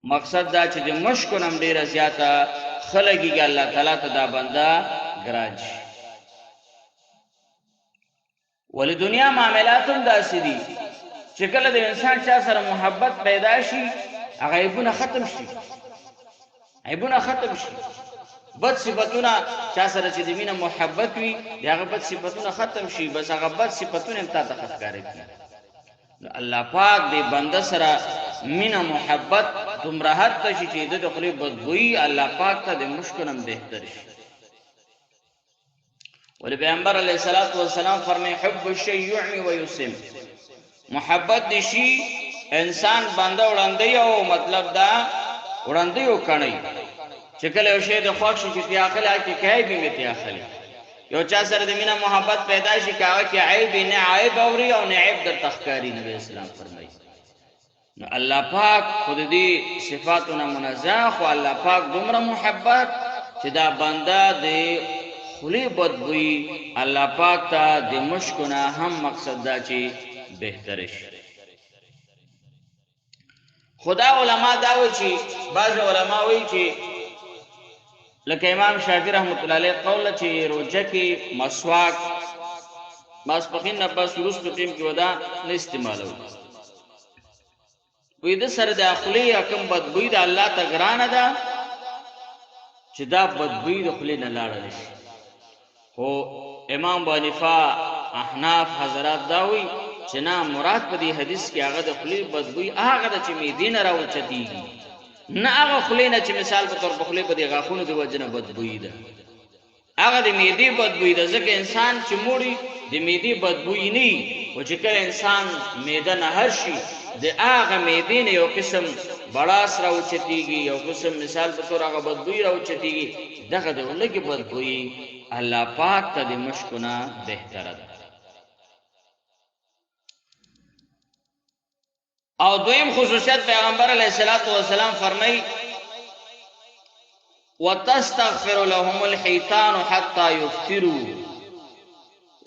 مقصد دا چې د مشکو نم ډیره زیاته خلګي الله تعالی ته دا بنده ګران شي. ولې دنیا معاملات هم داسې دي چې کله د انسان چا سره محبت پیدا شي هغه عیبونه ختم شي، عیبونه ختم شي. بد صفتونه چا سره چې د مینه محبت وي هغه بد صفتونه ختم شي، بس هغه بد صفتونه هم تا ته ښکاري. الله پاک دې بنده سره مینه محبت دومره حد ته شي چې د خپل بدبوئی الله پاک ته د مشکلم بهتر شي. ولې پیغمبر علیه الصلاۃ والسلام فرمایي حب الشیء یعمی و یسم، محبت دې شي انسان بنده وړاندې او مطلب دا وړاندې وکړي چې کله یو شی د خوښ شي چې تیاخله کې کوي به تیاخله. یو چا سره د مینا محبت پیدا شي کاوه کې عیب نه عیب اوري او نه عیب در تخکاری. نبی اسلام فرمایي نو الله پاک خود دې صفاتونه منزه خو الله پاک دومره محبت چې دا بنده د خلی بدبوئی الله پاک ته د مشکونه هم مقصد دا چې بهتر شي. خدا علما دا وایي چې بعض علما وایي چې لکه امام شافعی رحمت الله علیه قول چې روزه کې مسواک ماسپخین نه بس وروسته ټیم کې ودا نه استعمالوي. وې د سره د خلی حکم بدبوئی د الله ته ګرانه ده چې دا بدبوئی د خلی نه لاړل شي. خو امام ابو حنیفه احناف حضرات دا وایي چې نه مراد په دې حدیث کې هغه د خلی بدبوئی هغه د چې میدین راوچتیږي، نه هغه خلی نه چې مثال په تور په خلی په دې غاخونو د وجنه بدبوئی ده، هغه د میدی بدبوئی ده. ځکه انسان چې موړي د میدی بدبوئی نه او چې کله انسان میده نه هر شي د هغه میدین یو قسم بڑاس راوچتیږي، یو قسم مثال په تور هغه بدبوئی راوچتیږي. دغه د ولګي بدبوئی الله پاک ته د مشکونه بهتره ده. او دویم خصوصیت پیغمبر علیہ الصلوۃ والسلام فرمای وتستغفر لهم الحيتان حتى يفطروا.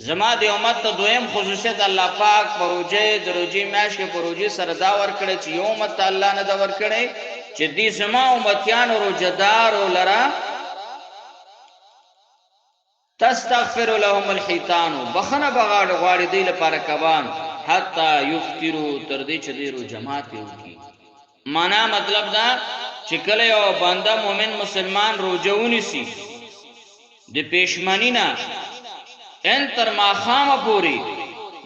زما د امت ته دویم خصوصیت الله پاک پروجه دروجی میاش کې پروجه سره دا ور کړی چې یو امت الله نه دا ور کړی چې دې زما امتیان روزدار ولرا تستغفر لهم الحيتان بخنه بغاړ غواړي دی لپاره کبان حتا یفطروا تر دې چې ډیرو جماعت وکړي. معنا مطلب دا چې کله یو بنده مؤمن مسلمان روزهونی سي د پېشمنی نه ان تر ماخامه پوری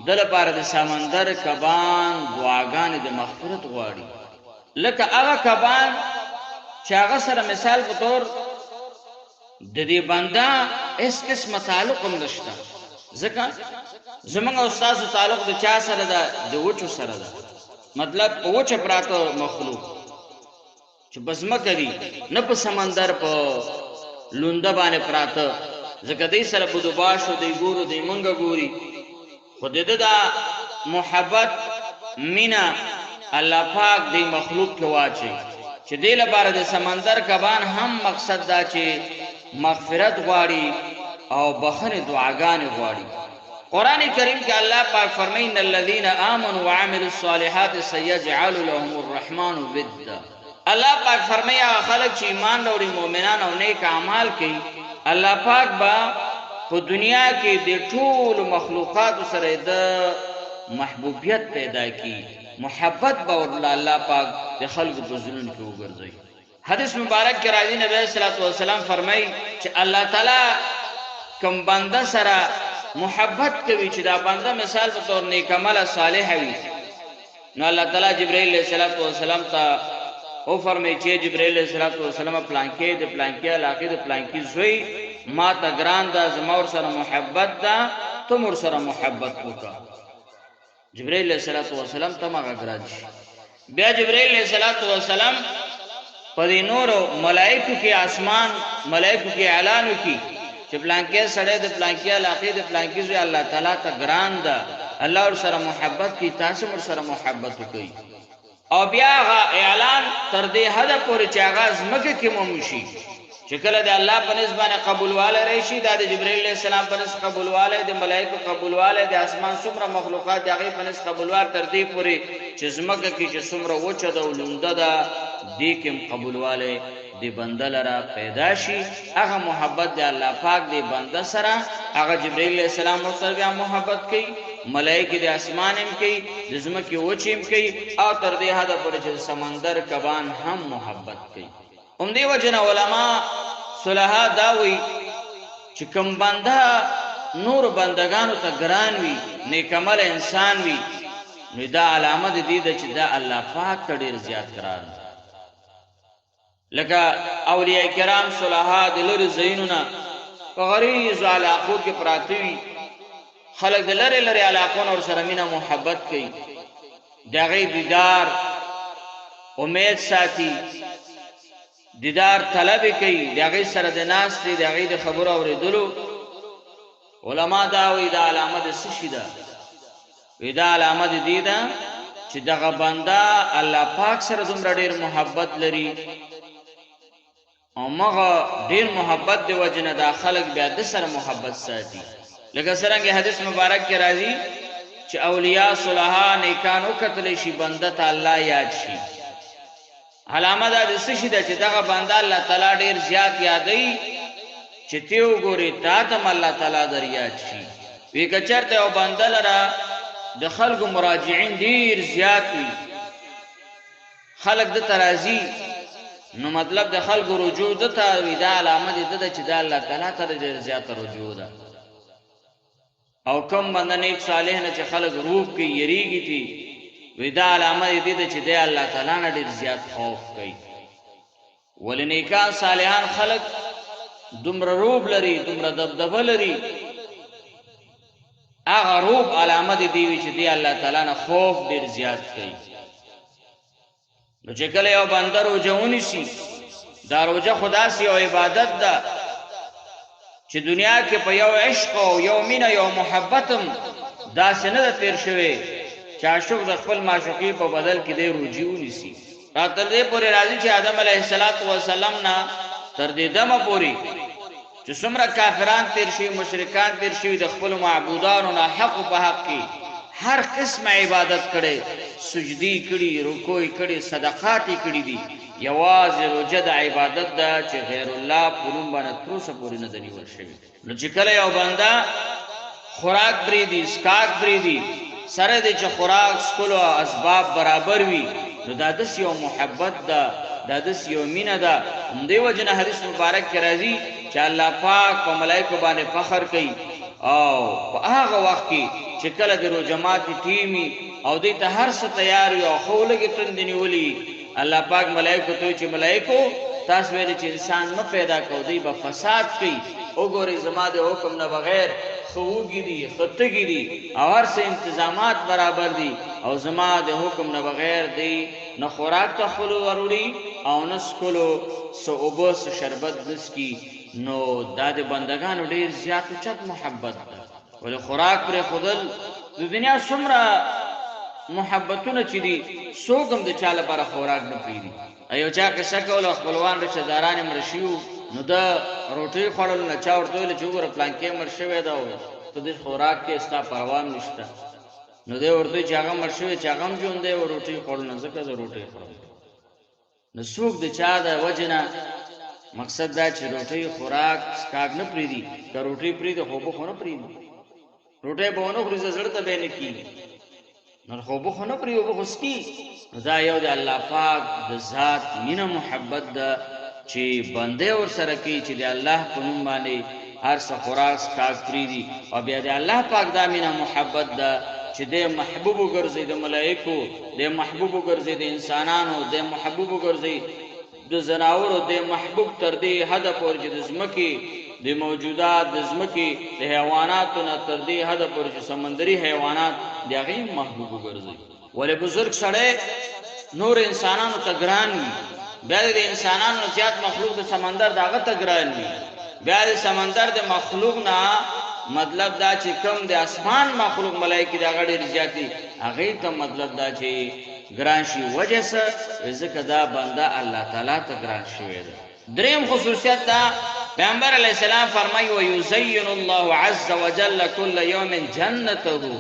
د لپاره د سمندر کبان دعاګانې د مغفرت غواړي. لکه هغه کبان چې هغه سره مثال په تور د دې بنده اس قسم تعلق هم نشته. ځکه زمونږ استاد تعلق د چا سره ده؟ د وچو سره ده. مطلب په وچه پراته مخلوق چې بزمه کوي نه په سمندر په لونده باندې پراته. ځکه دې سره په دوباشو دی ګورو دی منګه ګوري خو دې دا محبت مینا الله پاک دې مخلوق کې واچي چې دې لپاره د سمندر کبان هم مقصد دا چې مغفرت غواړي او بخنه دعاګانې غواړي. قرآن کریم کې الله پاک فرمایي ان الذين امنوا وعملوا الصالحات سيجعل لهم الرحمن ودا. الله پاک فرمایي خلک چې ایمان لري مؤمنان او نیک اعمال کوي الله پاک با په دنیا کې د ټول مخلوقات سره د محبوبیت پیدا کی، محبت به الله پاک د خلق په زړونو کې وګرځي. حدیث مبارک کې راځي نبی صلی الله علیه وسلم فرمایي چې الله تعالی کوم بنده سره محبت کوي چې دا بنده مثال په تور نیک عمل صالح وي، نو الله تعالی جبرائیل علیہ السلام ته او فرمایي چې جبرائیل علیہ السلام پلانکې د پلانکې علاقې د پلانکې زوی ما ته ګران ده، زما ور سره محبت ده، ته مور سره محبت وکړه. جبرائیل علیہ السلام ته ما ګران شي. بیا جبرائیل علیہ السلام په دې نور ملائکه کې آسمان ملائکه کې اعلان وکي چې پلانکې سره د پلانکې علاقې د پلانکې زوی الله تعالی ته ګران ده، الله ور سره محبت کی، تاسو ور سره محبت وکړي. او بیا اعلان تر دې حد پورې چې آغاز مکه کې مومشي چې کله د الله په نسبت قبولواله راشي دا د جبرئیل علیه السلام په نسبت قبولواله د ملائکه قبولواله د اسمان څومره مخلوقات دغه په نسبت قبولوار تر دې پوري چې زمکه کې چې څومره وچه د ولونده ده دې کې قبولواله دی بنده لرا پیدا شي هغه محبت دی الله پاک دی بنده سره هغه جبرئیل علیہ السلام سره بیا محبت کوي ملائکه د اسمان هم کوي د زمکه وچیم کوي او تر دې حد پورې چې سمندر کبان هم محبت کوي هم دی وجنه علما صلحا داوي چې کوم بنده نور بندگانو ته ګران وي نیک عمل انسان وي نو دا علامه دي چې دا الله پاک ته ډیر زیات ګران لکه اولیاء کرام صلحا د لری زینونه په غریز علاقو کې پراتوي خلک د لری لری علاقو نور سره مینا محبت کوي دغه دیدار امید ساتي دیدار طلب کوي دغه سره د ناس دي دغه د خبرو اوریدلو علما دا وی دا علامه د سشي ده وی دا علامه دي ده چې دغه بنده الله پاک سره دومره ډیر محبت لري او مغه ډیر محبت دی وجنه دا خلق بیا د سره محبت ساتي لکه څنګه حدیث مبارک کې راځي چې اولیاء صلحا نیکانو کتل شي بنده ته الله یاد شي علامه دا د سشي ده چې دغه بنده الله تعالی ډیر زیات یادای چې تیو ګوري تا ته الله تعالی در یاد شي وی کچرته او بنده لرا د خلق مراجعين ډیر زیات وي خلق د ترازی نو مطلب د خلق رجوع د ته وی دا علامه ده چې د الله تعالی ته ډیر زیات رجوع ده او کوم باندې نیک صالح نه چې خلق روح کې یریږي دي وی دا علامه ده چې د الله تعالی نه ډیر زیات خوف کوي ولنیکان صالحان خلق دومره روح لري دومره دبدبه لري هغه روح علامه دی چې دی الله تعالی نه خوف ډیر زیات کوي نو چې کله یو بنده روزه شي دا روزه خدا سي او عبادت ده چې دنیا کې په یو عشق او یو مینا یو محبتم دا سند تیر شوی چې عاشق د خپل معشوقي په بدل کې دی روزي ونیسي راته دې پورې راځي چې آدم علیه السلام نه تر دې دمه پورې چې څومره کافران تیر شي مشرکان تیر شي د خپل معبودانو نه حق په حق کې هر قسم عبادت کړي سجدي کړي رکوع کړي صدقات کړي دي یوازې روزه د عبادت ده چې غیر الله پرون باندې تر اوسه پورې نه دی ورشي نو چې کله یو بنده خوراک بریدي اسکاک بریدي سره د چې خوراک سکلو اسباب برابر وي نو دا د یو محبت ده دا د یو مینه ده دی وجنه حدیث مبارک کې راځي چې الله پاک په ملائکه باندې فخر کوي او په هغه وخت کې چې کله د جماعت ټیمي او دې ته هر څه تیار یو خو لګي تندنی ولي الله پاک ملائکه ته چې ملائکه تاسو ویل چې انسان نه پیدا کو دی په فساد کوي وګوري زما د حکم نه بغیر خوږي دي خطګي دي او هر څه تنظیمات برابر دي او زما د حکم نه بغیر دی نه خوراک ته خلو وروري او نه سکلو سو اوبس شربت دس کی نو دا د بندگانو ډیر زیات چت محبت ده ول خوراک پر خودل د دنیا څومره محبتونه چې دي سوګم د چاله پر خوراک نه پیری ایو چا که شکل خپلوان رشتہ داران مرشیو نو دا روټي خړل نه چا ورته له چوغره پلانکې مرشوي دا و ته د خوراک کې استا پروا نشته نو دې ورته چې هغه مرشوي چې هغه جون دی روټي خړل نه ځکه روټي خړل نو سوق د چا د وجنه مقصد دا چې روټي خوراک سکاګ نه پریدي که روټي پریدي خو به خو نه پریدي روټي به ونه خوري زړه ته به نه کی نو خو به خو نه پریو به خسکی دا یو د الله پاک د ذات مینه محبت ده چې بنده ور سره کوي چې د الله په نوم باندې هر څه خوراک سکاګ پریدي او بیا د الله پاک دا مینه محبت ده چې د محبوب ګرځي د ملائکو د محبوب ګرځي د انسانانو د محبوب ګرځي د زناورو د محبوب تر دې حد پورې چې د زمکي د موجودات د زمکي د حیواناتو نه تر دې حد پورې چې سمندري حیوانات دغه محبوب ګرځي ولې بزرګ سره نور انسانانو ته ګران وي بیا د انسانانو زیات مخلوق د سمندر دغه ته ګران وي بیا د سمندر د مخلوق نه مطلب دا چې کم د اسمان مخلوق ملائکه دغه ډیر زیاتی هغه ته مطلب دا چې ګران شي وجه سره ځکه دا بنده الله تعالی ته ګران شوی دی دریم خصوصیت دا پیغمبر علیہ السلام فرمای ويزين الله عز وجل كل يوم جنته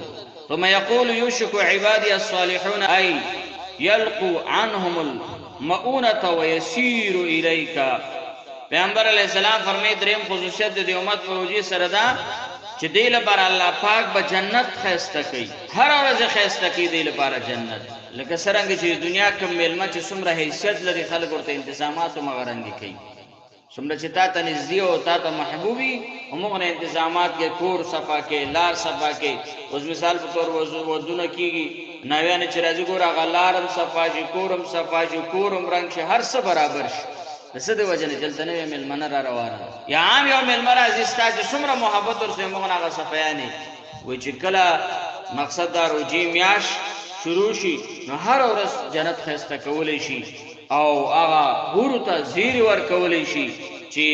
ثم يقول يوشك عبادي الصالحون اي يلقوا عنهم المؤونة ويسير اليك. پیغمبر علیہ السلام فرمای دریم خصوصیت د امت په وجې سره دا چې دی لپاره الله پاک به جنت خیسته کوي، هر ورځ خیسته کوي دی لپاره جنت. لکه څرنګه چې دنیا کې میلمه چې څومره حیثیت لري خلک ورته انتظامات او مغرنګي کوي، څومره چې تا ته نږدې او تا ته محبوبي همغه انتظامات کې کور صفا کې لار صفا کې. اوس مثال په تور ودونه کېږي ناویانې چې راځي ګوره هغه لارم صفا شي، کورم صفا شي، کورم رنګ شي، هر څه برابر شي. د څه د وجې نه دلته نوی میلمنه را روانه ده یا عام یو میلمه راځي ستا چې څومره محبت ورسره همغه هغه صفایانې وایي چې کله مقصد دا روجې میاشت شروع شي نو هر ورځ جنت ښایسته کولی شي او هغه حورو ته زیری ورکولی شي چې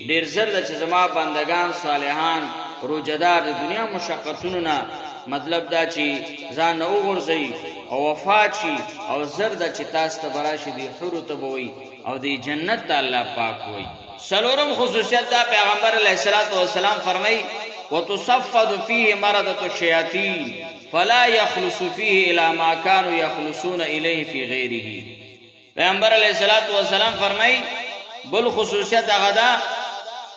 ډېر زر ده چې زما بندگان صالحان روجهدار د دنیا مشقتونو نه مطلب دا چې ځان نه وغورځوي او وفات شي او زر ده چې تاسو ته به راشي دې حورو ته به وایي او دی جنت ته الله پاک وای. سلورم خصوصیت دا پیغمبر علیہ الصلوۃ والسلام فرمای وتصفد فيه مرضة الشیاطین فلا يخلص فيه الى ما كانوا يخلصون اليه في غیره. پیغمبر علیہ الصلوۃ والسلام فرمای بل خصوصیت هغه دا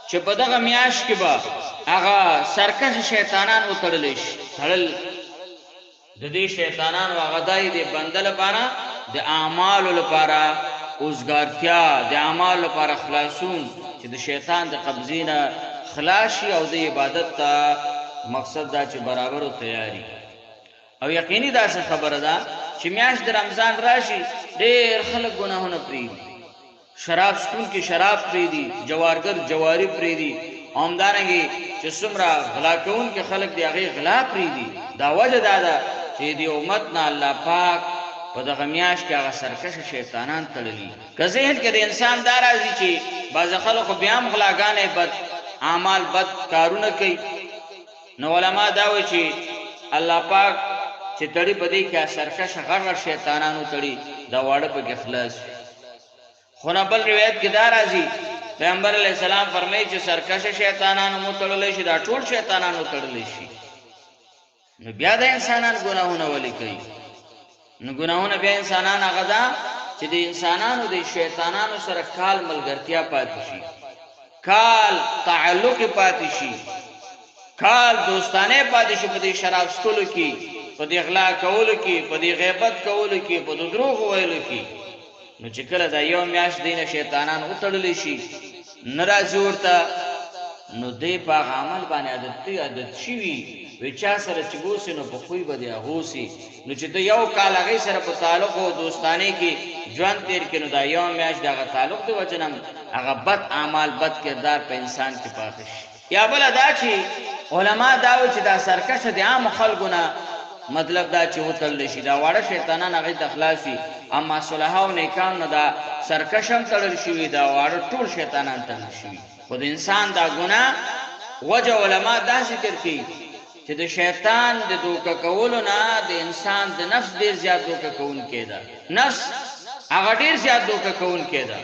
چې په دغه میاش کې به هغه سرکش شیطانان وتړل شي. تړل د دې شیطانان هغه دای دی بندل لپاره د اعمال لپاره اوزګارتیا د اعمال لپاره خلاصون چې د شیطان د قبضینه خلاص شي او د عبادت ته مقصد دا چې برابر او تیاری. او یقیني دا څه خبره ده چې میاشت د رمضان راشي ډېر خلک ګناهونه پرېږدي، شراب څښونکي کې شراب پرېږدي، جوارګر جواري پرېږدي، همدارنګې چې څومره غلا کوونکي خلک دي هغې غلا پرېږدي. دا وجه دا ده چې د امت نه الله پاک په دغه میاشت کې هغه سرکشه شیطانان تړلي. که ذهن کې د انسان دا راځي چې بعض خلکو بیا هم غلاګانې بد اعمال بد کارونه کوي نو علما دا وایي چې الله پاک چې تړي په دې کې سرکشه غر شیطانانو تړي دا واړه پکې خلاص. خو نه بل روایت کې دا راځي پیغمبر علیہ السلام فرمایي چې سرکشه شیطانانو مو تړلی شي دا ټول شیطانانو تړلی شي. نو بیا د انسانان ګناهونه ولې کوي؟ نو ګناهونه بیا انسانان هغه ده چې د انسانانو د شیطانانو سره کال ملګرتیا پاتې شي، کال تعلق پاتې شي، کال دوستانه پاتې شي په دې شراب څښلو کې، په دې غلا کولو کې، په دې غیبت کولو کې، په دې دروغ ویلو کې. نو چې کله دا یو میاشت دینه شیطانان وتړلی شي ناراضي ورته نو دی په عمل باندې عادت شي وی چا سره چې ګوسې نو په خوی به دی اغوسي. نو چې ته یو کال هغې سره په تعلق او دوستانې کې ژوند تیر کړي نو دا یو میاشت د هغه تعلق د وجې نه هغه بد اعمال بد کردار په انسان کې پاتې شي. یا بله دا چې علما دا وایي چې دا سرکشه د عامو خلکو نه مطلب دا چې وتړلی شي دا واړه شیطانان هغې ته خلاص وي، اما صلحا او نیکان نه دا سرکش هم تړل شوي دا واړه ټول شیطانان تړل شوي. خو د انسان دا ګناه وجه علما دا ذکر کوي چې د شیطان د دوکه کولو نه د انسان د نفس ډېر زیات دوکه کوونکی ده، نفس هغه ډېر زیات دوکه کوونکی ده.